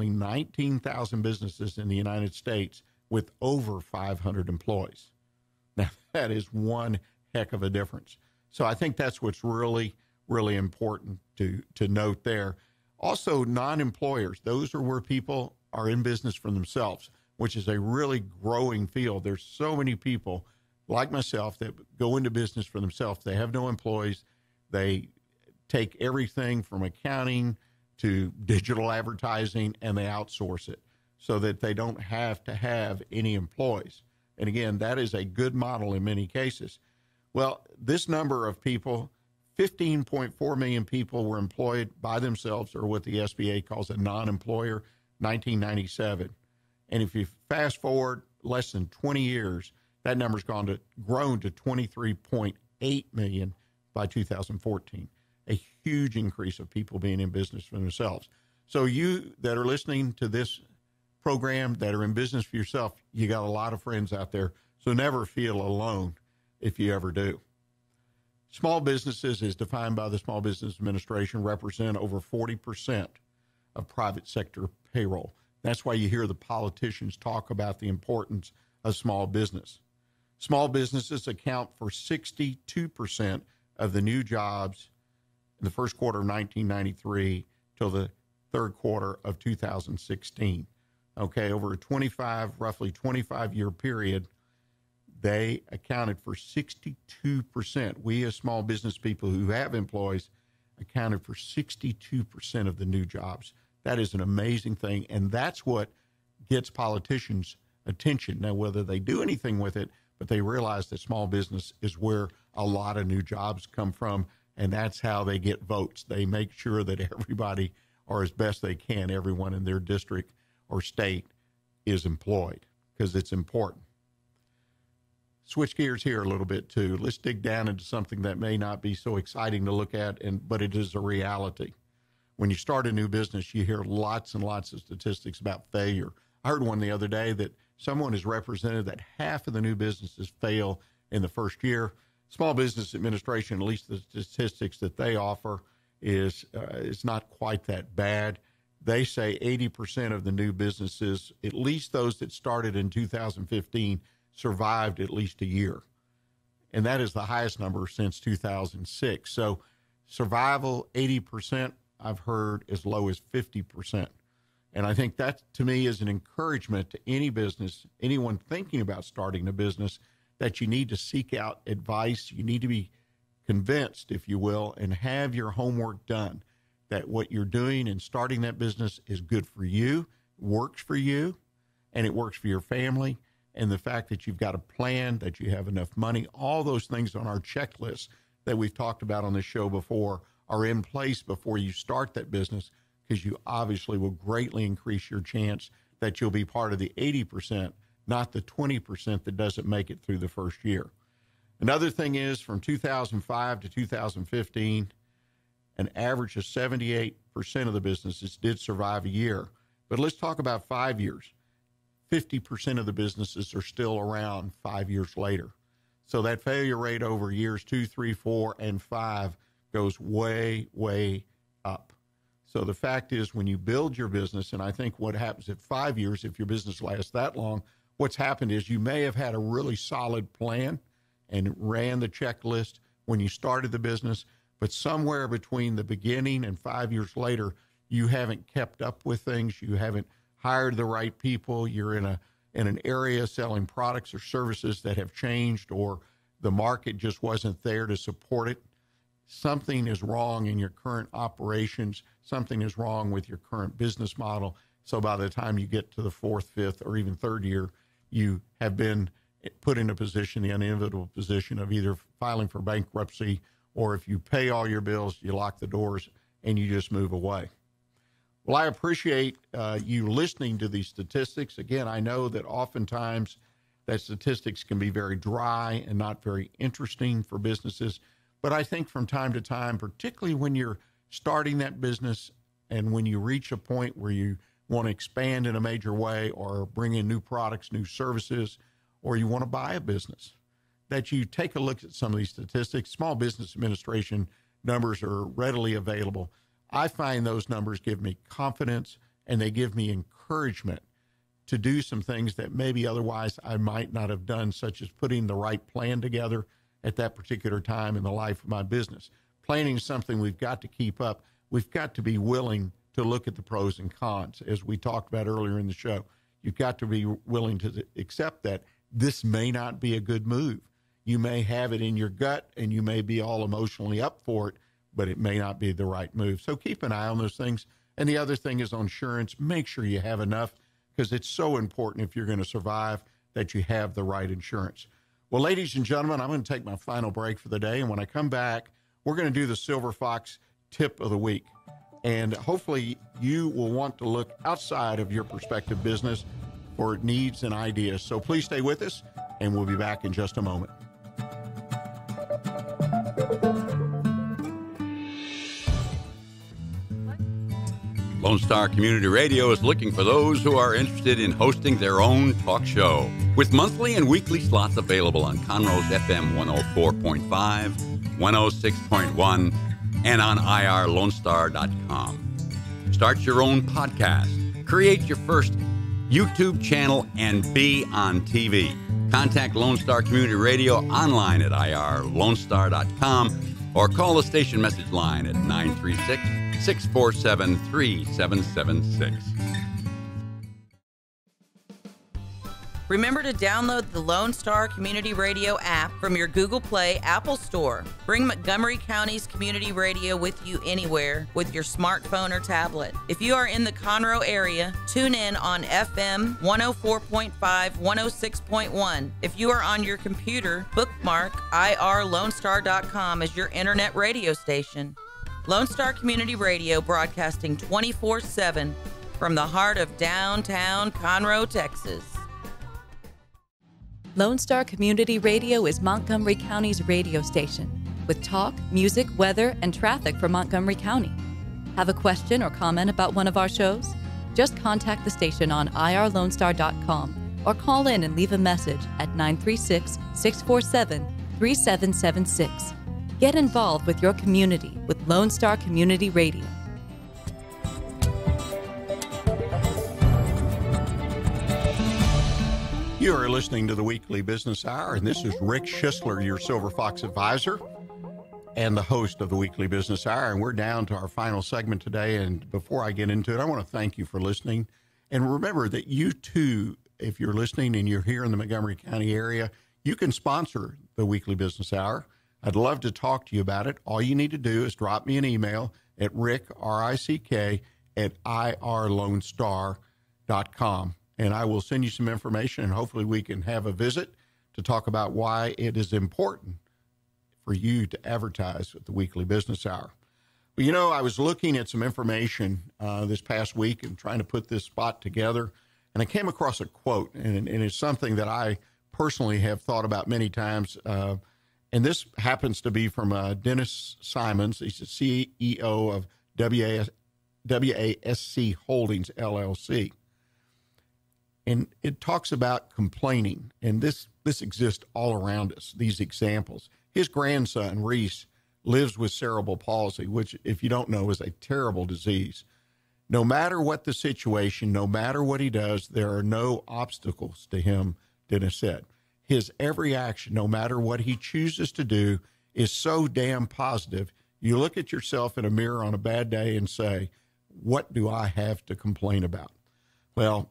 19,000 businesses in the United States with over 500 employees. Now, that is one heck of a difference. So I think that's what's really, really important to note there. Also, non-employers, those are where people are in business for themselves, which is a really growing field. There's so many people like myself that go into business for themselves. They have no employees. They take everything from accounting to digital advertising, and they outsource it so that they don't have to have any employees. And again, that is a good model in many cases. Well, this number of people, 15.4 million people were employed by themselves, or what the SBA calls a non-employer, 1997. And if you fast forward less than 20 years, that number's grown to 23.8 million by 2014. A huge increase of people being in business for themselves. So you that are listening to this program that are in business for yourself, you got a lot of friends out there. So never feel alone if you ever do. Small businesses, as defined by the Small Business Administration, represent over 40% of private sector payroll. That's why you hear the politicians talk about the importance of small business. Small businesses account for 62% of the new jobs in the first quarter of 1993 till the third quarter of 2016. Okay, over a roughly 25-year period, they accounted for 62%. We as small business people who have employees accounted for 62% of the new jobs. That is an amazing thing, and that's what gets politicians' attention. Now, whether they do anything with it, but they realize that small business is where a lot of new jobs come from, and that's how they get votes. They make sure that everybody, or as best they can, everyone in their district or state is employed, because it's important. switch gears here a little bit too. Let's dig down into something that may not be so exciting to look at, but it is a reality. When you start a new business, you hear lots and lots of statistics about failure. I heard one the other day that someone has represented that half of the new businesses fail in the first year. Small Business Administration, at least the statistics that they offer, is not quite that bad. They say 80% of the new businesses, at least those that started in 2015, survived at least a year. And that is the highest number since 2006. So survival, 80%, I've heard as low as 50%. And I think that, to me, is an encouragement to any business, anyone thinking about starting a business, that you need to seek out advice. You need to be convinced, if you will, and have your homework done, that what you're doing in starting that business is good for you, works for you, and it works for your family. And the fact that you've got a plan, that you have enough money, all those things on our checklist that we've talked about on this show before are in place before you start that business, because you obviously will greatly increase your chance that you'll be part of the 80%, not the 20% that doesn't make it through the first year. Another thing is, from 2005 to 2015, an average of 78% of the businesses did survive a year. But let's talk about 5 years. 50% of the businesses are still around 5 years later. So that failure rate over years 2, 3, 4, and 5 goes way, way up. So the fact is, when you build your business, and I think what happens at 5 years, if your business lasts that long, what's happened is you may have had a really solid plan and ran the checklist when you started the business, but somewhere between the beginning and 5 years later, you haven't kept up with things. You haven't hired the right people. You're in an area selling products or services that have changed, or the market just wasn't there to support it. Something is wrong in your current operations. Something is wrong with your current business model. So by the time you get to the fourth, fifth, or even third year, you have been put in a position, the inevitable position of either filing for bankruptcy, or if you pay all your bills, you lock the doors and you just move away. Well, I appreciate you listening to these statistics. Again, I know that oftentimes that statistics can be very dry and not very interesting for businesses. But I think from time to time, particularly when you're starting that business and when you reach a point where you want to expand in a major way, or bring in new products, new services, or you want to buy a business, that you take a look at some of these statistics. Small Business Administration numbers are readily available. I find those numbers give me confidence, and they give me encouragement to do some things that maybe otherwise I might not have done, such as putting the right plan together at that particular time in the life of my business. Planning is something we've got to keep up. We've got to be willing to look at the pros and cons. As we talked about earlier in the show, you've got to be willing to accept that this may not be a good move. You may have it in your gut and you may be all emotionally up for it, but it may not be the right move. So keep an eye on those things. And the other thing is on insurance. Make sure you have enough, because it's so important, if you're going to survive, that you have the right insurance. Well, ladies and gentlemen, I'm going to take my final break for the day. And when I come back, we're going to do the Silver Fox tip of the week. And hopefully you will want to look outside of your prospective business for needs and ideas. So please stay with us, and we'll be back in just a moment. Lone Star Community Radio is looking for those who are interested in hosting their own talk show, with monthly and weekly slots available on Conroe's FM 104.5, 106.1, and on irlonestar.com. Start your own podcast, create your first YouTube channel, and be on TV. Contact Lone Star Community Radio online at irlonestar.com, or call the station message line at 936-647-3776. Remember to download the Lone Star Community Radio app from your Google Play Apple Store. Bring Montgomery County's community radio with you anywhere with your smartphone or tablet. If you are in the Conroe area, tune in on FM 104.5, 106.1. If you are on your computer, bookmark irlonestar.com as your internet radio station. Lone Star Community Radio, broadcasting 24/7 from the heart of downtown Conroe, Texas. Lone Star Community Radio is Montgomery County's radio station with talk, music, weather, and traffic for Montgomery County. Have a question or comment about one of our shows? Just contact the station on irlonestar.com or call in and leave a message at 936-647-3776. Get involved with your community with Lone Star Community Radio. You are listening to the Weekly Business Hour, and this is Rick Schisler, your Silver Fox advisor and the host of the Weekly Business Hour. And we're down to our final segment today. And before I get into it, I want to thank you for listening. And remember that you too, if you're listening and you're here in the Montgomery County area, you can sponsor the Weekly Business Hour. I'd love to talk to you about it. All you need to do is drop me an email at rick, R-I-C-K, at irlonestar.com. And I will send you some information, and hopefully we can have a visit to talk about why it is important for you to advertise with the Weekly Business Hour. Well, you know, I was looking at some information this past week and trying to put this spot together, and I came across a quote, and it's something that I personally have thought about many times. And this happens to be from Dennis Simons. He's the CEO of WASC Holdings, LLC. And it talks about complaining, and this exists all around us, these examples. His grandson, Reese, lives with cerebral palsy, which, if you don't know, is a terrible disease. No matter what the situation, no matter what he does, there are no obstacles to him, Dennis said. His every action, no matter what he chooses to do, is so damn positive. You look at yourself in a mirror on a bad day and say, what do I have to complain about? Well,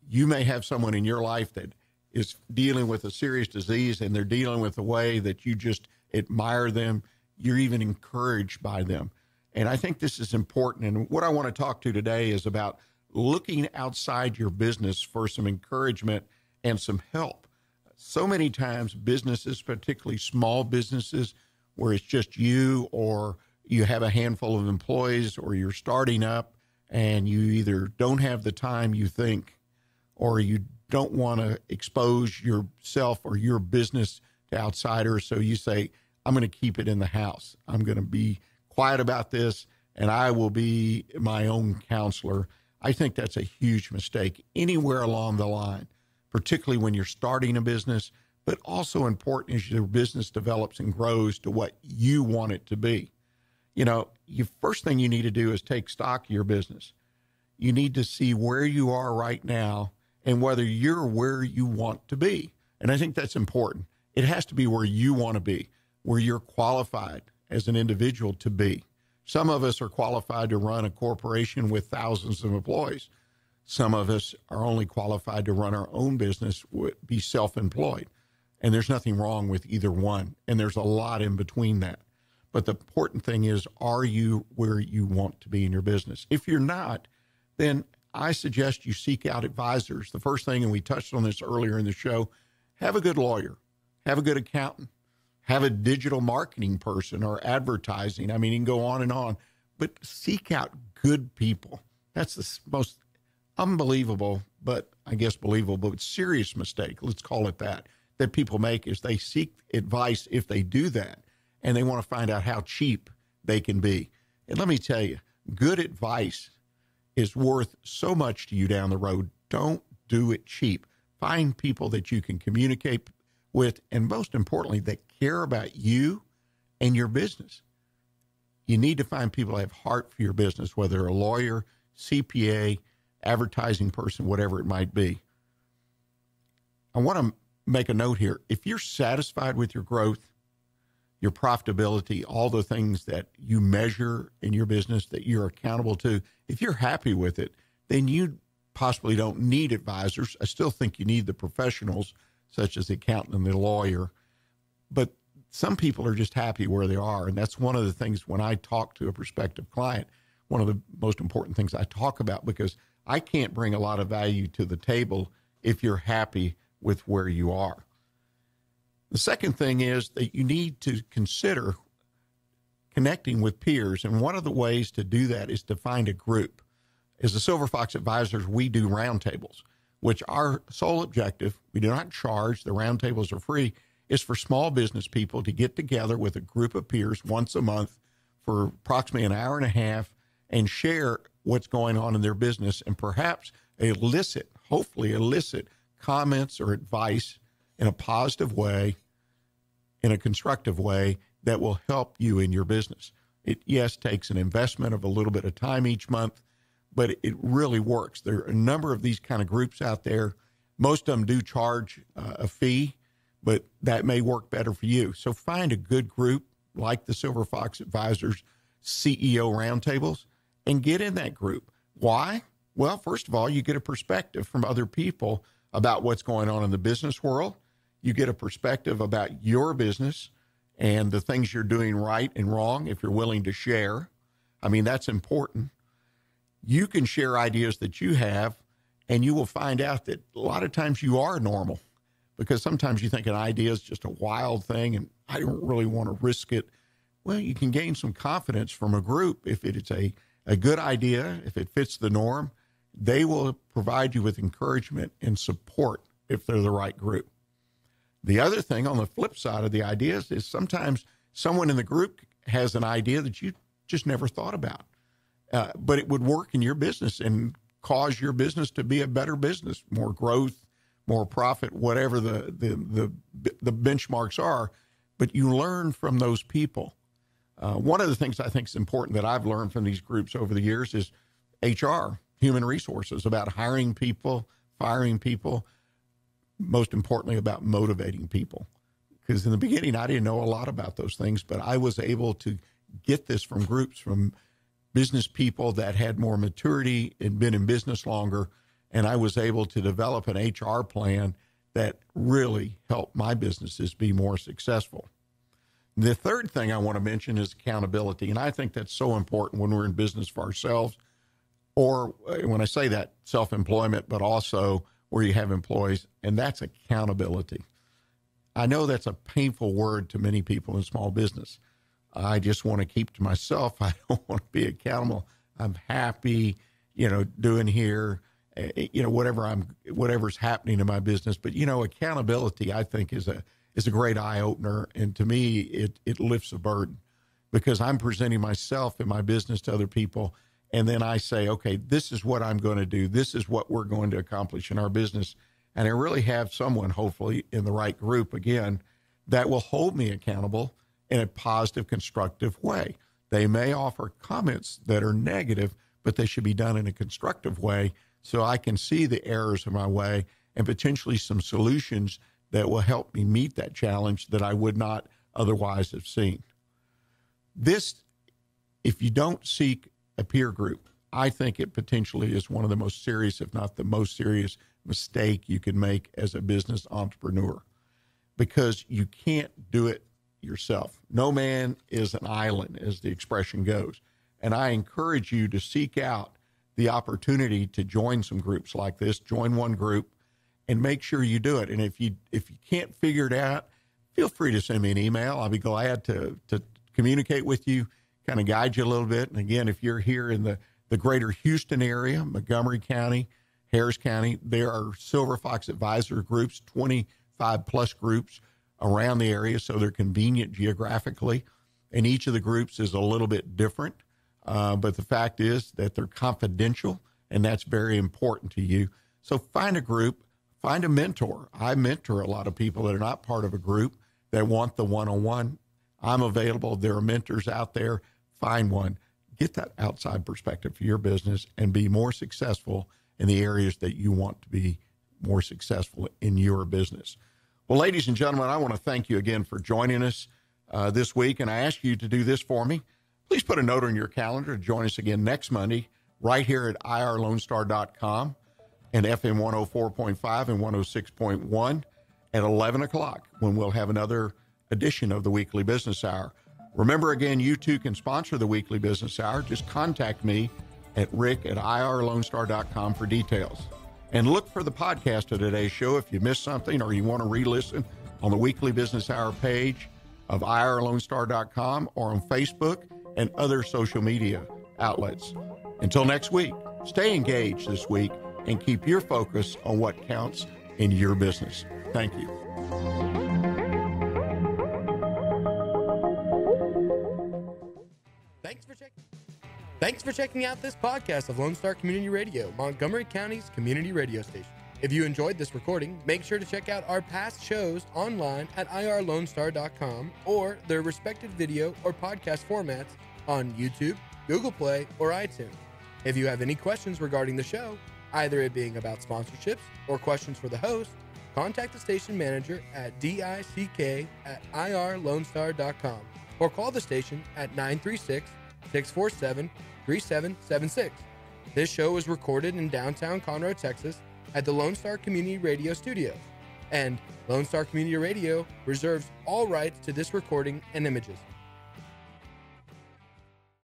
you may have someone in your life that is dealing with a serious disease, and they're dealing with a way that you just admire them. You're even encouraged by them. And I think this is important. And what I want to talk to today is about looking outside your business for some encouragement and some help. So many times businesses, particularly small businesses, where it's just you, or you have a handful of employees, or you're starting up and you either don't have the time you think, or you don't want to expose yourself or your business to outsiders. So you say, I'm going to keep it in the house. I'm going to be quiet about this, and I will be my own counselor. I think that's a huge mistake anywhere along the line, particularly when you're starting a business, but also important as your business develops and grows to what you want it to be. You know, first thing you need to do is take stock of your business. You need to see where you are right now and whether you're where you want to be. And I think that's important. It has to be where you want to be, where you're qualified as an individual to be. Some of us are qualified to run a corporation with thousands of employees. Some of us are only qualified to run our own business, be self-employed. And there's nothing wrong with either one. And there's a lot in between that. But the important thing is, are you where you want to be in your business? If you're not, then I suggest you seek out advisors. The first thing, and we touched on this earlier in the show, have a good lawyer, have a good accountant, have a digital marketing person or advertising. I mean, you can go on, but seek out good people. That's the most unbelievable, but I guess believable, but serious mistake, let's call it that people make, is they seek advice if they do that, and they want to find out how cheap they can be. And let me tell you, good advice is worth so much to you down the road. Don't do it cheap. Find people that you can communicate with, and most importantly, that care about you and your business. You need to find people that have heart for your business, whether they're a lawyer, CPA, advertising person, whatever it might be. I want to make a note here. If you're satisfied with your growth, your profitability, all the things that you measure in your business that you're accountable to, if you're happy with it, then you possibly don't need advisors. I still think you need the professionals, such as the accountant and the lawyer. But some people are just happy where they are. And that's one of the things when I talk to a prospective client, one of the most important things I talk about, because I can't bring a lot of value to the table if you're happy with where you are. The second thing is that you need to consider connecting with peers. And one of the ways to do that is to find a group. As the Silver Fox Advisors, we do roundtables. which our sole objective, we do not charge, the roundtables are free, is for small business people to get together with a group of peers once a month for approximately an hour and a half and share what's going on in their business and perhaps hopefully elicit comments or advice in a positive way, in a constructive way that will help you in your business. It, yes, takes an investment of a little bit of time each month, but it really works. There are a number of these kind of groups out there. Most of them do charge a fee, but that may work better for you. So find a good group like the Silver Fox Advisors CEO Roundtables and get in that group. Why? Well, first of all, you get a perspective from other people about what's going on in the business world. You get a perspective about your business and the things you're doing right and wrong if you're willing to share. I mean, that's important. You can share ideas that you have, and you will find out that a lot of times you are normal, because sometimes you think an idea is just a wild thing and I don't really want to risk it. Well, you can gain some confidence from a group. If it's a good idea, if it fits the norm, they will provide you with encouragement and support if they're the right group. The other thing on the flip side of the ideas is sometimes someone in the group has an idea that you just never thought about, but it would work in your business and cause your business to be a better business, more growth, more profit, whatever the benchmarks are. But you learn from those people. One of the things I think is important that I've learned from these groups over the years is HR, human resources, about hiring people, firing people, most importantly about motivating people. Because in the beginning, I didn't know a lot about those things, but I was able to get this from groups, from business people that had more maturity and been in business longer, and I was able to develop an HR plan that really helped my businesses be more successful. The third thing I want to mention is accountability, and I think that's so important when we're in business for ourselves, or when I say that, self-employment, but also where you have employees, and that's accountability. I know that's a painful word to many people in small business. I just want to keep to myself. I don't want to be accountable. I'm happy, doing here, whatever's happening in my business. But, accountability, I think, is a great eye opener. And to me, it lifts a burden, because I'm presenting myself and my business to other people. And then I say, okay, this is what I'm going to do. This is what we're going to accomplish in our business. And I really have someone, hopefully in the right group, again, that will hold me accountable in a positive, constructive way. They may offer comments that are negative, but they should be done in a constructive way so I can see the errors of my way and potentially some solutions that will help me meet that challenge that I would not otherwise have seen. This, if you don't seek a peer group, I think it potentially is one of the most serious, if not the most serious, mistake you can make as a business entrepreneur, because you can't do it yourself. No man is an island, as the expression goes. And I encourage you to seek out the opportunity to join some groups like this, join one group, and make sure you do it. And if you can't figure it out, feel free to send me an email. I'll be glad to communicate with you, kind of guide you a little bit. And again, if you're here in the greater Houston area, Montgomery County, Harris County, there are Silver Fox Advisor groups, 25 plus groups around the area, so they're convenient geographically. And each of the groups is a little bit different. But the fact is that they're confidential, and that's very important to you. So find a group, find a mentor. I mentor a lot of people that are not part of a group that want the one-on-one. I'm available. There are mentors out there. Find one. Get that outside perspective for your business and be more successful in the areas that you want to be more successful in your business. Well, ladies and gentlemen, I want to thank you again for joining us this week, and I ask you to do this for me. Please put a note on your calendar to join us again next Monday right here at irlonestar.com and FM 104.5 and 106.1 at 11 o'clock when we'll have another edition of the Weekly Business Hour. Remember, again, you too can sponsor the Weekly Business Hour. Just contact me at rick@irlonestar.com for details. And look for the podcast of today's show if you missed something or you want to re-listen on the Weekly Business Hour page of irlonestar.com or on Facebook and other social media outlets. Until next week, stay engaged this week and keep your focus on what counts in your business. Thank you. Thanks for checking out this podcast of Lone Star Community Radio, Montgomery County's community radio station. If you enjoyed this recording, make sure to check out our past shows online at irlonestar.com or their respective video or podcast formats on YouTube, Google Play, or iTunes. If you have any questions regarding the show, either it being about sponsorships or questions for the host, contact the station manager at dick@irlonestar.com or call the station at 936-647-3776. This show was recorded in downtown Conroe, Texas at the Lone Star Community Radio Studios, and Lone Star Community Radio reserves all rights to this recording and images.